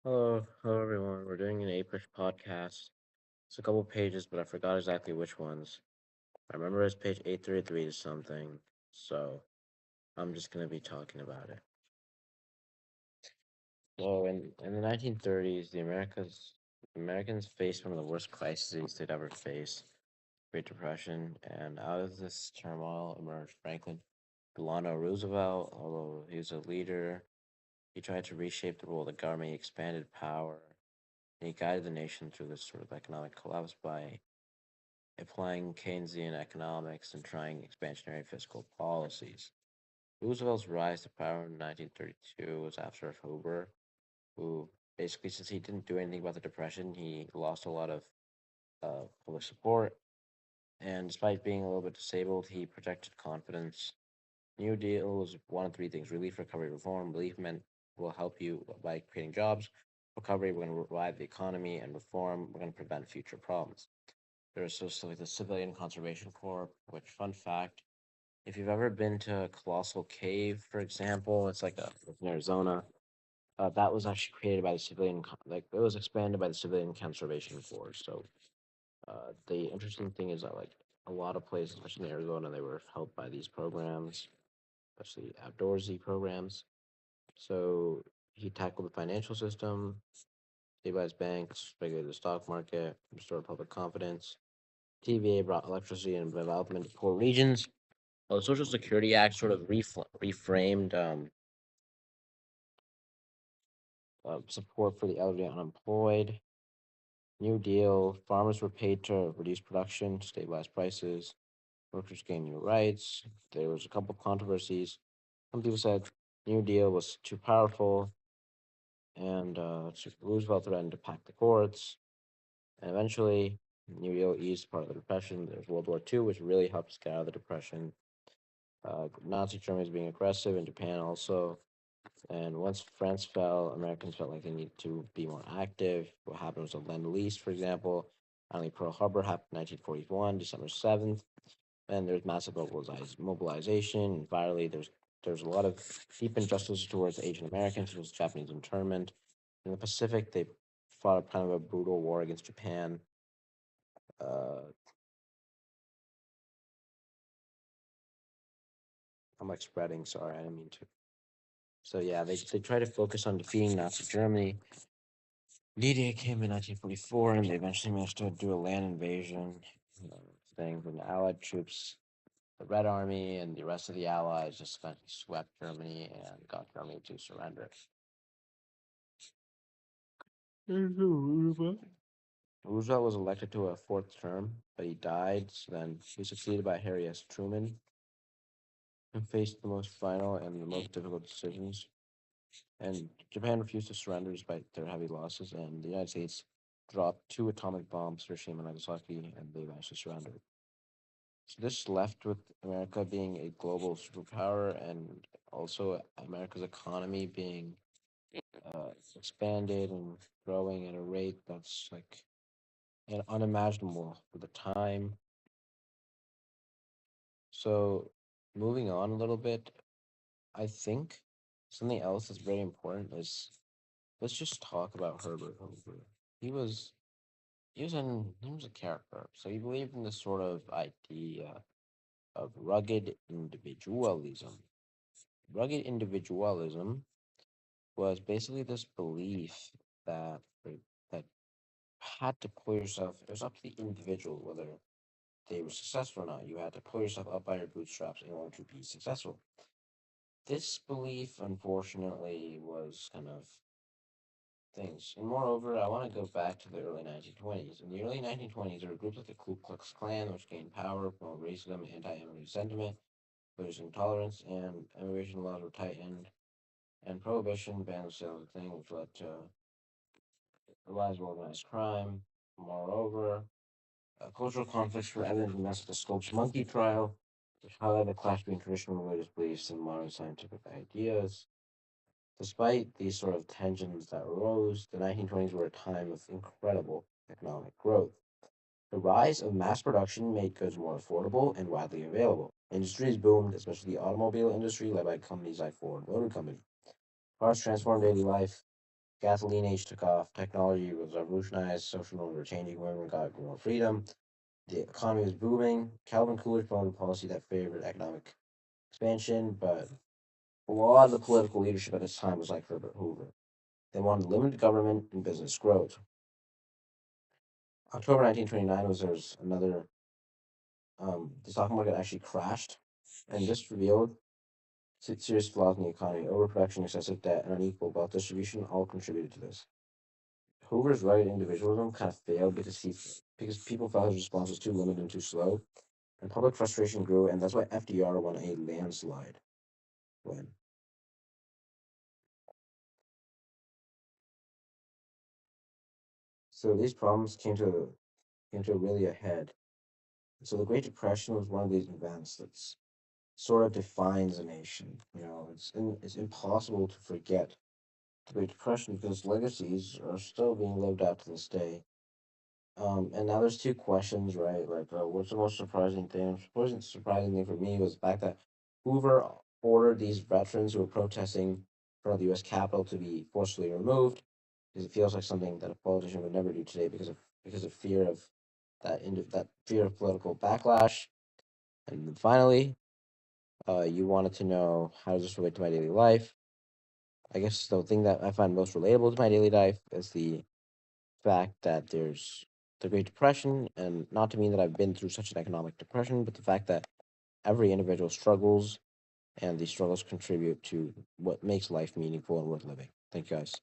Hello everyone. We're doing an Apush podcast. It's a couple pages, but I forgot exactly which ones. I remember it's page 833 to something, so I'm just gonna be talking about it. In the 1930s, Americans faced one of the worst crises they'd ever faced, Great Depression, and out of this turmoil emerged Franklin Delano Roosevelt. Although he was a leader, he tried to reshape the role of the government. He expanded power, and he guided the nation through this sort of economic collapse by applying Keynesian economics and trying expansionary fiscal policies. Roosevelt's rise to power in 1932 was after Hoover, who basically, since he didn't do anything about the Depression, he lost a lot of public support. And despite being a little bit disabled, he protected confidence. New Deal was one of three things: relief, recovery, reform. Relief meant will help you by creating jobs. Recovery, we're going to revive the economy, and reform, we're going to prevent future problems. There's also like the Civilian Conservation Corps, which, fun fact, if you've ever been to Colossal Cave, for example, it's in Arizona. That was actually created by the like it was expanded by the Civilian Conservation Corps. So the interesting thing is that like a lot of places, especially in Arizona, they were helped by these programs, especially outdoorsy programs. So he tackled the financial system, stabilized banks, regulated the stock market, restored public confidence. TVA brought electricity and development to poor regions. Well, the Social Security Act sort of reframed support for the elderly and unemployed. New Deal, farmers were paid to reduce production, stabilize prices, workers gained new rights. There was a couple of controversies. Some people said New Deal was too powerful, and Roosevelt threatened to pack the courts. And eventually, New Deal eased part of the Depression. There was World War II, which really helped us get out of the Depression. Nazi Germany was being aggressive, and Japan also. And once France fell, Americans felt like they needed to be more active. What happened was the Lend Lease, for example. Finally, Pearl Harbor happened in 1941, December 7th. And there's massive mobilization. And finally, there's a lot of deep injustice towards Asian Americans. There was Japanese internment. In the Pacific, they fought a kind of a brutal war against Japan. Uh, I'm like spreading. Sorry, I didn't mean to. So yeah, they try to focus on defeating Nazi Germany. D-Day came in 1944, and they eventually managed to do a land invasion thing with the Allied troops. The Red Army and the rest of the Allies just eventually swept Germany and got Germany to surrender. Roosevelt was elected to a fourth term, but he died. So then he was succeeded by Harry S. Truman, who faced the most final and the most difficult decisions. And Japan refused to surrender despite their heavy losses, and the United States dropped two atomic bombs, Hiroshima and Nagasaki, and they eventually surrendered. So this left with America being a global superpower and also America's economy being expanded and growing at a rate that's like unimaginable for the time. So moving on a little bit, I think something else that's very important is let's just talk about Herbert Hoover. He was he was a character. So he believed in this sort of idea of rugged individualism. Rugged individualism was basically this belief that that had to pull yourself. It was up to the individual whether they were successful or not. You had to pull yourself up by your bootstraps in order to be successful. This belief, unfortunately, was kind of things. And moreover, I want to go back to the early 1920s. In the early 1920s, there were groups like the Ku Klux Klan, which gained power, promoted racism, anti-immigrant sentiment, religious intolerance, and immigration laws were tightened. And prohibition banned the sale of things, which led to the rise of organized crime. Moreover, cultural conflicts were evident in the Scopes monkey trial, which highlighted the clash between traditional religious beliefs and modern scientific ideas. Despite these sort of tensions that arose, the 1920s were a time of incredible economic growth. The rise of mass production made goods more affordable and widely available. Industries boomed, especially the automobile industry, led by companies like Ford Motor Company. Cars transformed daily life. Gasoline age took off. Technology was revolutionized. Social norms were changing. Women got more freedom. The economy was booming. Calvin Coolidge promoted a policy that favored economic expansion, but a lot of the political leadership at this time was like Herbert Hoover. They wanted limited government and business growth. October 1929 was there's another the stock market actually crashed, and this revealed serious flaws in the economy. Overproduction, excessive debt, and unequal wealth distribution all contributed to this. Hoover's rugged individualism kind of failed because people felt his response was too limited and too slow, and public frustration grew, and that's why FDR won a landslide win. So these problems came to really a head. So the Great Depression was one of these events that's sort of defines a nation. You know, it's impossible to forget the Great Depression because legacies are still being lived out to this day. And now there's two questions, right? Like, what's the most surprising thing? The most surprising thing for me was the fact that Hoover ordered these veterans who were protesting in front of the U.S. Capitol to be forcibly removed because it feels like something that a politician would never do today because of fear of that fear of political backlash. And then finally, you wanted to know how does this relate to my daily life? I guess the thing that I find most relatable to my daily life is the fact that there's the Great Depression, and not to mean that I've been through such an economic depression, but the fact that every individual struggles and these struggles contribute to what makes life meaningful and worth living. Thank you guys.